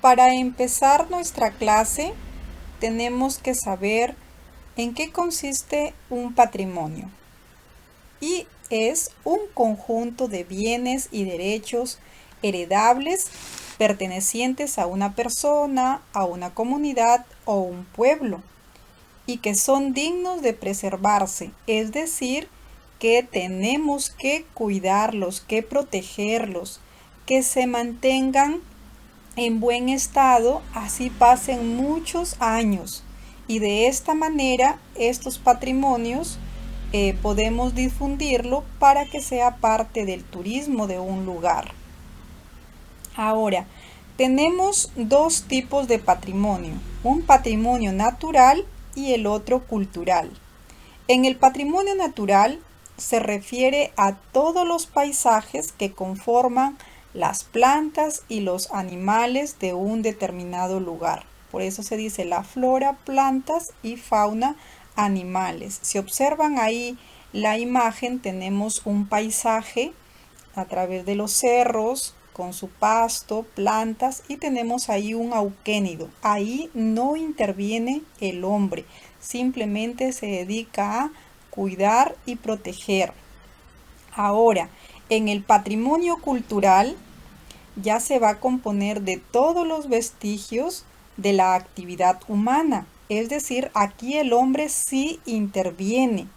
Para empezar nuestra clase, tenemos que saber en qué consiste un patrimonio. Y es un conjunto de bienes y derechos heredables pertenecientes a una persona, a una comunidad o un pueblo, y que son dignos de preservarse, es decir, que tenemos que cuidarlos, que protegerlos, que se mantengan en buen estado, así pasen muchos años. Y de esta manera, estos patrimonios podemos difundirlo para que sea parte del turismo de un lugar. Ahora, tenemos dos tipos de patrimonio, un patrimonio natural y el otro cultural. En el patrimonio natural se refiere a todos los paisajes que conforman las plantas y los animales de un determinado lugar. Por eso se dice la flora, plantas y fauna, animales. Si observan ahí la imagen, tenemos un paisaje a través de los cerros, con su pasto, plantas, y tenemos ahí un auquénido. Ahí no interviene el hombre, simplemente se dedica a cuidar y proteger. Ahora, en el patrimonio cultural ya se va a componer de todos los vestigios de la actividad humana. Es decir, aquí el hombre sí interviene.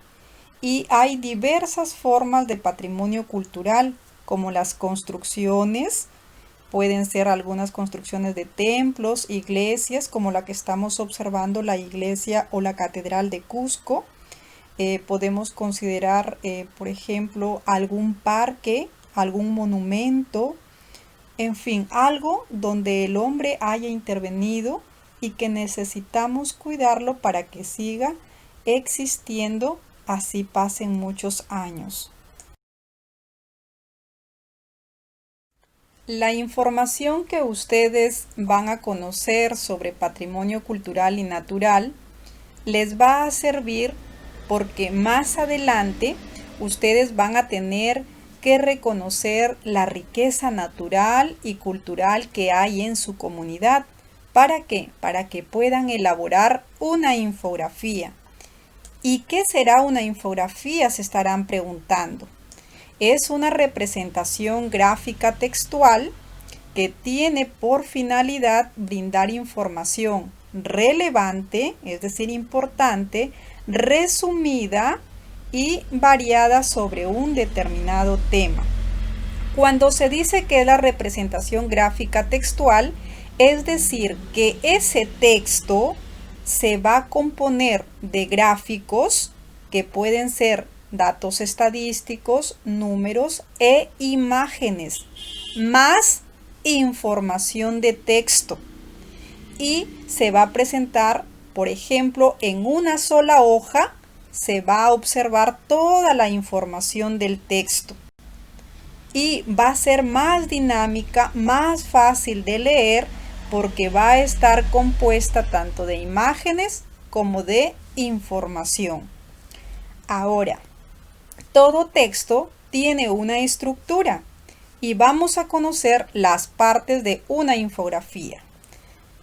Y hay diversas formas de patrimonio cultural, como las construcciones. Pueden ser algunas construcciones de templos, iglesias, como la que estamos observando, la iglesia o la catedral de Cusco. Podemos considerar, por ejemplo, algún parque, algún monumento, en fin, algo donde el hombre haya intervenido y que necesitamos cuidarlo para que siga existiendo, así pasen muchos años. La información que ustedes van a conocer sobre patrimonio cultural y natural les va a servir porque más adelante ustedes van a tener que reconocer la riqueza natural y cultural que hay en su comunidad. ¿Para qué? Para que puedan elaborar una infografía. ¿Y qué será una infografía? Se estarán preguntando. Es una representación gráfica textual que tiene por finalidad brindar información relevante, es decir, importante, resumida y variada sobre un determinado tema. Cuando se dice que es la representación gráfica textual, es decir, que ese texto se va a componer de gráficos que pueden ser datos estadísticos, números e imágenes, más información de texto. Y se va a presentar, por ejemplo, en una sola hoja, se va a observar toda la información del texto. Y va a ser más dinámica, más fácil de leer, porque va a estar compuesta tanto de imágenes como de información. Ahora, todo texto tiene una estructura y vamos a conocer las partes de una infografía.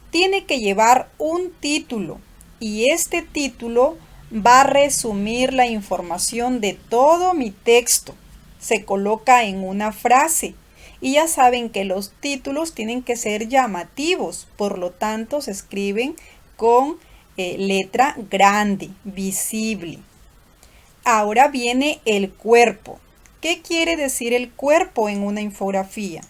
Tiene que llevar un título y este título va a resumir la información de todo mi texto. Se coloca en una frase y ya saben que los títulos tienen que ser llamativos, por lo tanto se escriben con letra grande, visible. Ahora viene el cuerpo. ¿Qué quiere decir el cuerpo en una infografía?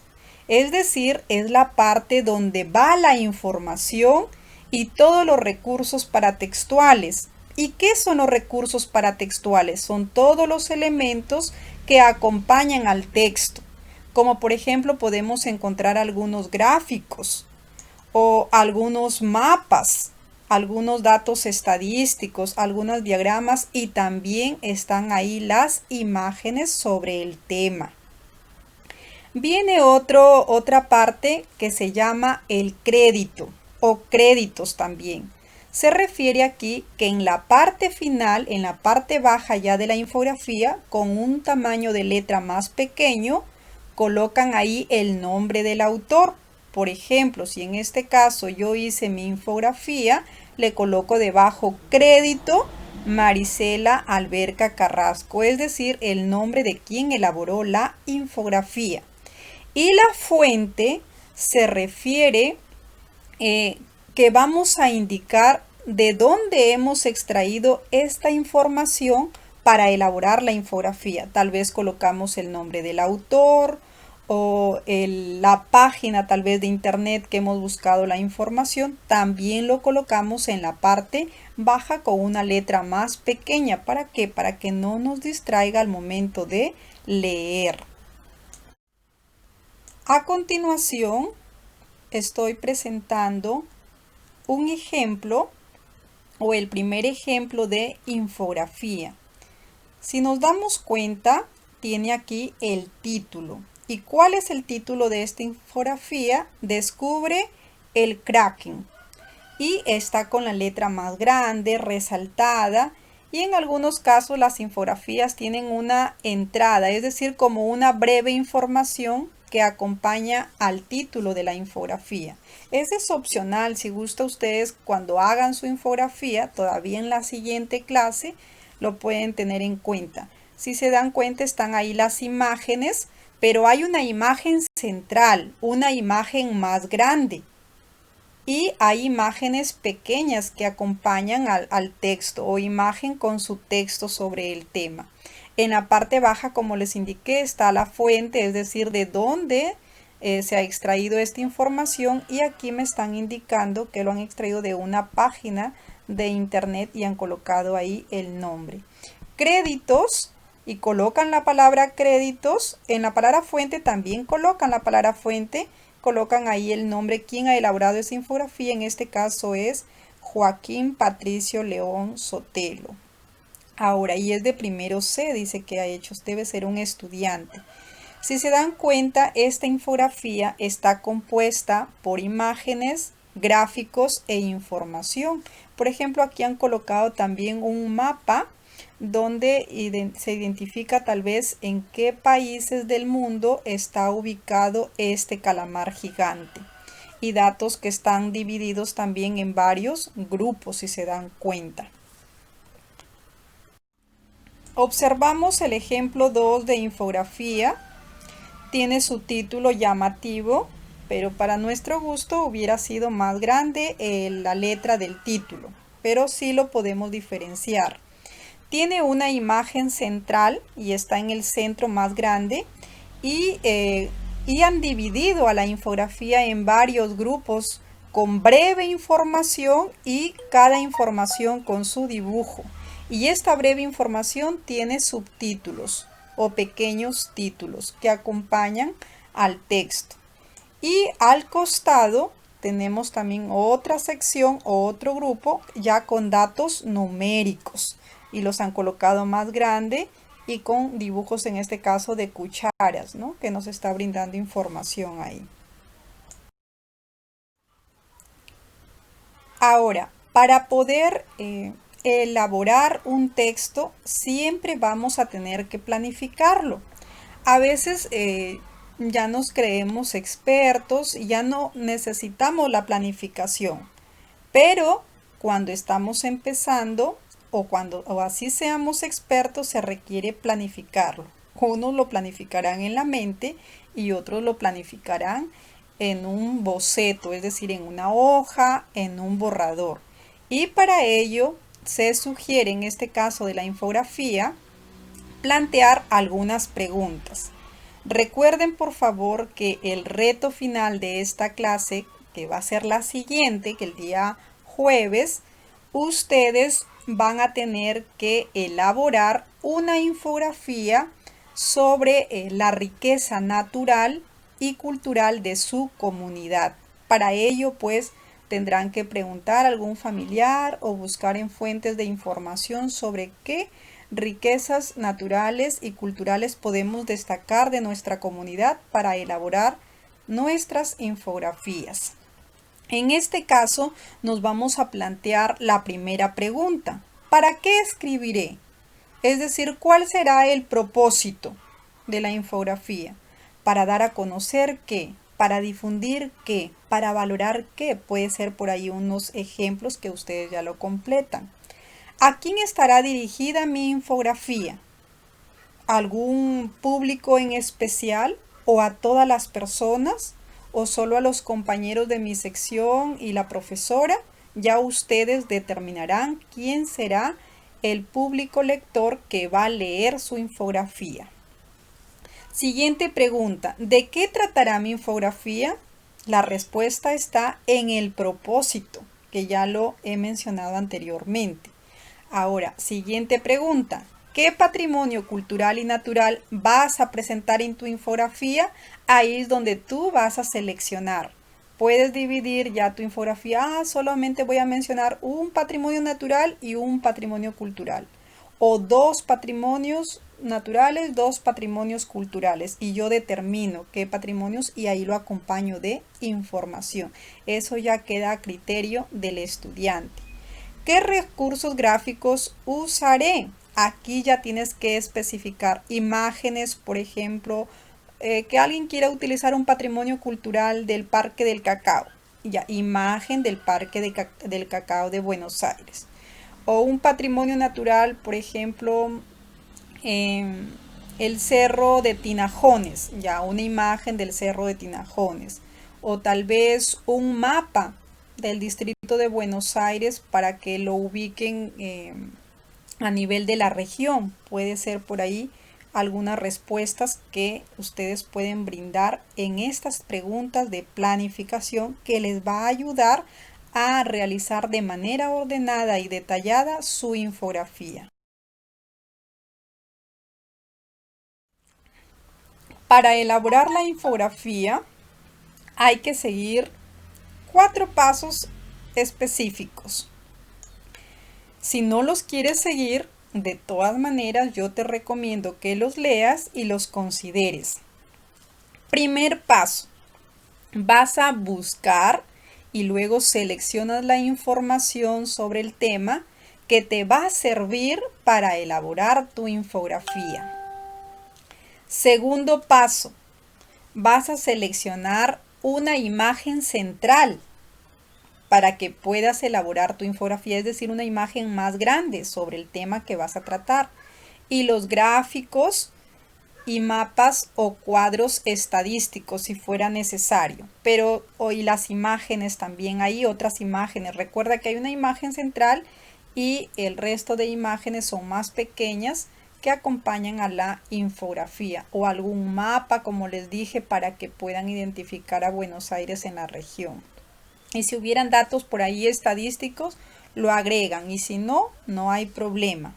Es decir, es la parte donde va la información y todos los recursos paratextuales. ¿Y qué son los recursos paratextuales? Son todos los elementos que acompañan al texto. Como por ejemplo podemos encontrar algunos gráficos o algunos mapas, algunos datos estadísticos, algunos diagramas y también están ahí las imágenes sobre el tema. Viene otra parte que se llama el crédito o créditos también. Se refiere aquí que en la parte final, en la parte baja ya de la infografía, con un tamaño de letra más pequeño, colocan ahí el nombre del autor. Por ejemplo, si en este caso yo hice mi infografía, le coloco debajo crédito Marisela Alberca Carrasco, es decir, el nombre de quien elaboró la infografía. Y la fuente se refiere que vamos a indicar de dónde hemos extraído esta información para elaborar la infografía. Tal vez colocamos el nombre del autor o la página tal vez de internet que hemos buscado la información. También lo colocamos en la parte baja con una letra más pequeña. ¿Para qué? Para que no nos distraiga al momento de leer. A continuación, estoy presentando un ejemplo o el primer ejemplo de infografía. Si nos damos cuenta, tiene aquí el título. ¿Y cuál es el título de esta infografía? Descubre el Kraken. Y está con la letra más grande, resaltada. Y en algunos casos las infografías tienen una entrada, es decir, como una breve información que acompaña al título de la infografía. Ese es opcional, si gusta ustedes cuando hagan su infografía, todavía en la siguiente clase, lo pueden tener en cuenta. Si se dan cuenta, están ahí las imágenes, pero hay una imagen central, una imagen más grande. Y hay imágenes pequeñas que acompañan al texto o imagen con su texto sobre el tema. En la parte baja, como les indiqué, está la fuente, es decir, de dónde se ha extraído esta información, y aquí me están indicando que lo han extraído de una página de internet y han colocado ahí el nombre. Créditos, y colocan la palabra créditos. En la palabra fuente también colocan la palabra fuente, colocan ahí el nombre, quien ha elaborado esa infografía. En este caso es Joaquín Patricio León Sotelo. Ahora, y es de primero C, dice que ha hecho, debe ser un estudiante. Si se dan cuenta, esta infografía está compuesta por imágenes, gráficos e información. Por ejemplo, aquí han colocado también un mapa donde se identifica tal vez en qué países del mundo está ubicado este calamar gigante. Y datos que están divididos también en varios grupos, si se dan cuenta. Observamos el ejemplo 2 de infografía. Tiene su título llamativo, pero para nuestro gusto hubiera sido más grande la letra del título, pero sí lo podemos diferenciar. Tiene una imagen central y está en el centro más grande, y han dividido a la infografía en varios grupos con breve información y cada información con su dibujo. Y esta breve información tiene subtítulos o pequeños títulos que acompañan al texto. Y al costado tenemos también otra sección o otro grupo ya con datos numéricos, y los han colocado más grande y con dibujos, en este caso de cucharas, ¿no?, que nos está brindando información ahí. Ahora, para poder elaborar un texto, siempre vamos a tener que planificarlo. A veces ya nos creemos expertos y ya no necesitamos la planificación, pero cuando estamos empezando o así seamos expertos, se requiere planificarlo. Unos lo planificarán en la mente y otros lo planificarán en un boceto, es decir, en una hoja, en un borrador. Y para ello se sugiere, en este caso de la infografía, plantear algunas preguntas. Recuerden por favor que el reto final de esta clase, que va a ser la siguiente, que el día jueves, ustedes van a tener que elaborar una infografía sobre la riqueza natural y cultural de su comunidad. Para ello, pues, tendrán que preguntar a algún familiar o buscar en fuentes de información sobre qué riquezas naturales y culturales podemos destacar de nuestra comunidad para elaborar nuestras infografías. En este caso, nos vamos a plantear la primera pregunta. ¿Para qué escribiré? Es decir, ¿cuál será el propósito de la infografía? Para dar a conocer ¿qué? ¿Para difundir qué? ¿Para valorar qué? Puede ser por ahí unos ejemplos que ustedes ya lo completan. ¿A quién estará dirigida mi infografía? ¿Algún público en especial o a todas las personas o solo a los compañeros de mi sección y la profesora? Ya ustedes determinarán quién será el público lector que va a leer su infografía. Siguiente pregunta, ¿de qué tratará mi infografía? La respuesta está en el propósito, que ya lo he mencionado anteriormente. Ahora, siguiente pregunta, ¿qué patrimonio cultural y natural vas a presentar en tu infografía? Ahí es donde tú vas a seleccionar. Puedes dividir ya tu infografía, solamente voy a mencionar un patrimonio natural y un patrimonio cultural. O dos patrimonios naturales, dos patrimonios culturales. Y yo determino qué patrimonios y ahí lo acompaño de información. Eso ya queda a criterio del estudiante. ¿Qué recursos gráficos usaré? Aquí ya tienes que especificar imágenes, por ejemplo, que alguien quiera utilizar un patrimonio cultural del Parque del Cacao. Ya, imagen del Parque del Cacao de Buenos Aires. O un patrimonio natural, por ejemplo, el Cerro de Tinajones, ya una imagen del Cerro de Tinajones. O tal vez un mapa del distrito de Buenos Aires para que lo ubiquen a nivel de la región. Puede ser por ahí algunas respuestas que ustedes pueden brindar en estas preguntas de planificación que les va a ayudar a realizar de manera ordenada y detallada su infografía. Para elaborar la infografía hay que seguir 4 pasos específicos. Si no los quieres seguir, de todas maneras yo te recomiendo que los leas y los consideres. Primer paso, vas a buscar y luego seleccionas la información sobre el tema que te va a servir para elaborar tu infografía. Segundo paso, vas a seleccionar una imagen central para que puedas elaborar tu infografía, es decir, una imagen más grande sobre el tema que vas a tratar. Y los gráficos y mapas o cuadros estadísticos si fuera necesario. Pero hoy las imágenes también, hay otras imágenes. Recuerda que hay una imagen central y el resto de imágenes son más pequeñas que acompañan a la infografía o algún mapa, como les dije, para que puedan identificar a Buenos Aires en la región. Y si hubieran datos por ahí estadísticos, lo agregan y si no, no hay problema.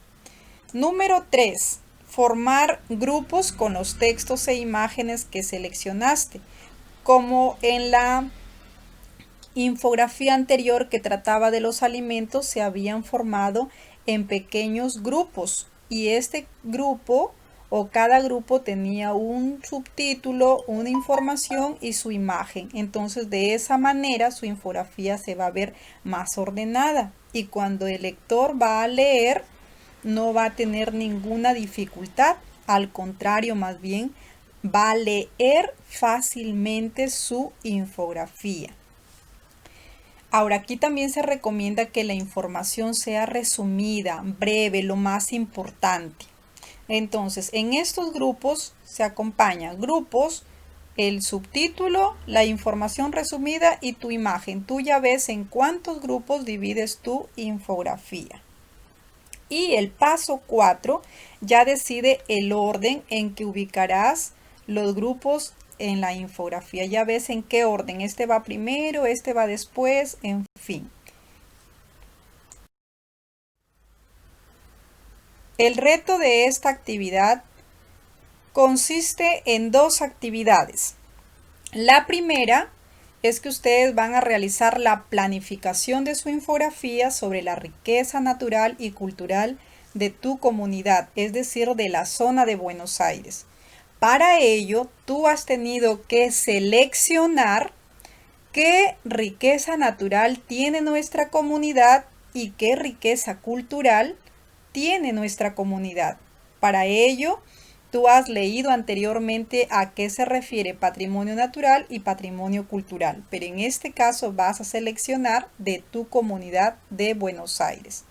Número 3. Formar grupos con los textos e imágenes que seleccionaste. Como en la infografía anterior que trataba de los alimentos, se habían formado en pequeños grupos y este grupo o cada grupo tenía un subtítulo, una información y su imagen. Entonces de esa manera su infografía se va a ver más ordenada y cuando el lector va a leer no va a tener ninguna dificultad. Al contrario, más bien va a leer fácilmente su infografía. Ahora, aquí también se recomienda que la información sea resumida, breve, lo más importante. Entonces, en estos grupos se acompañan grupos, el subtítulo, la información resumida y tu imagen. Tú ya ves en cuántos grupos divides tu infografía. Y el paso 4 ya decide el orden en que ubicarás los grupos en la infografía. Ya ves en qué orden. Este va primero, este va después, en fin. El reto de esta actividad consiste en 2 actividades. La primera es que ustedes van a realizar la planificación de su infografía sobre la riqueza natural y cultural de tu comunidad, es decir, de la zona de Buenos Aires. Para ello, tú has tenido que seleccionar qué riqueza natural tiene nuestra comunidad y qué riqueza cultural tiene nuestra comunidad. Para ello, Tú has leído anteriormente a qué se refiere patrimonio natural y patrimonio cultural, pero en este caso vas a seleccionar de tu comunidad de Buenos Aires.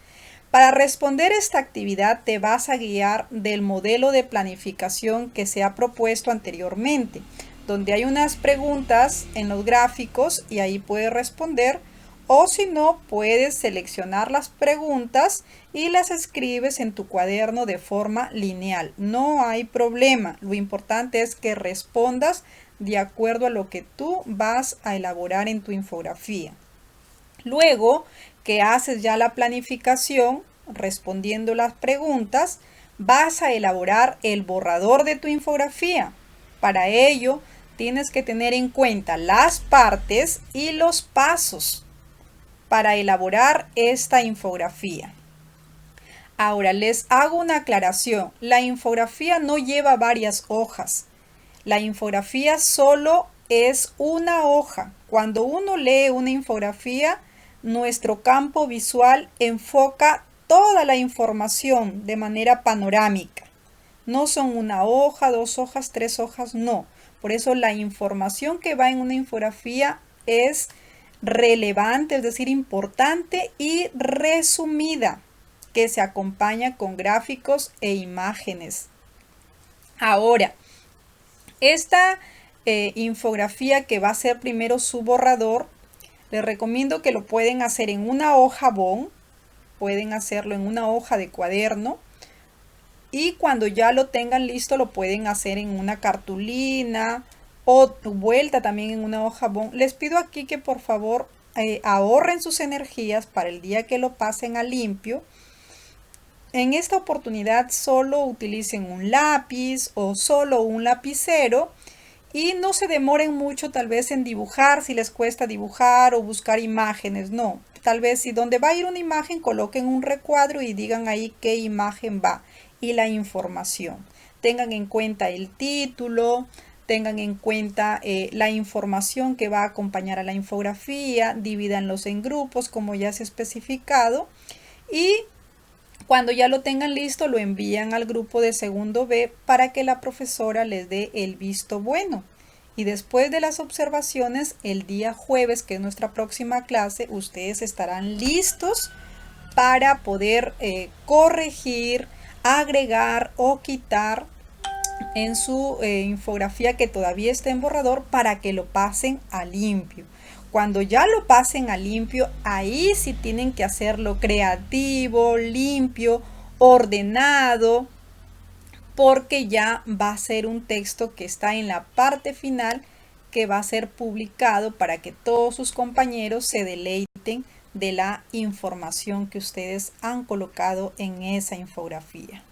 Para responder esta actividad te vas a guiar del modelo de planificación que se ha propuesto anteriormente, donde hay unas preguntas en los gráficos y ahí puedes responder, o si no, puedes seleccionar las preguntas y las escribes en tu cuaderno de forma lineal. No hay problema, lo importante es que respondas de acuerdo a lo que tú vas a elaborar en tu infografía. Luego que haces ya la planificación, respondiendo las preguntas, vas a elaborar el borrador de tu infografía. Para ello, tienes que tener en cuenta las partes y los pasos para elaborar esta infografía. Ahora les hago una aclaración. La infografía no lleva varias hojas. La infografía solo es una hoja. Cuando uno lee una infografía, nuestro campo visual enfoca toda la información de manera panorámica. No son una hoja, 2 hojas, 3 hojas, no. Por eso la información que va en una infografía es relevante, es decir, importante y resumida, que se acompaña con gráficos e imágenes. Ahora, esta infografía que va a ser primero su borrador, les recomiendo que lo pueden hacer en una hoja bond, pueden hacerlo en una hoja de cuaderno y cuando ya lo tengan listo lo pueden hacer en una cartulina o vuelta también en una hoja bond. Les pido aquí que por favor ahorren sus energías para el día que lo pasen a limpio. En esta oportunidad solo utilicen un lápiz o solo un lapicero y no se demoren mucho tal vez en dibujar si les cuesta dibujar o buscar imágenes. No, tal vez si donde va a ir una imagen coloquen un recuadro y digan ahí qué imagen va y la información. Tengan en cuenta el título, tengan en cuenta la información que va a acompañar a la infografía, divídanlos en grupos como ya se ha especificado y cuando ya lo tengan listo lo envían al grupo de segundo B para que la profesora les dé el visto bueno. Y después de las observaciones, el día jueves, que es nuestra próxima clase, ustedes estarán listos para poder corregir, agregar o quitar en su infografía que todavía está en borrador para que lo pasen a limpio. Cuando ya lo pasen a limpio, ahí sí tienen que hacerlo creativo, limpio, ordenado, porque ya va a ser un texto que está en la parte final que va a ser publicado para que todos sus compañeros se deleiten de la información que ustedes han colocado en esa infografía.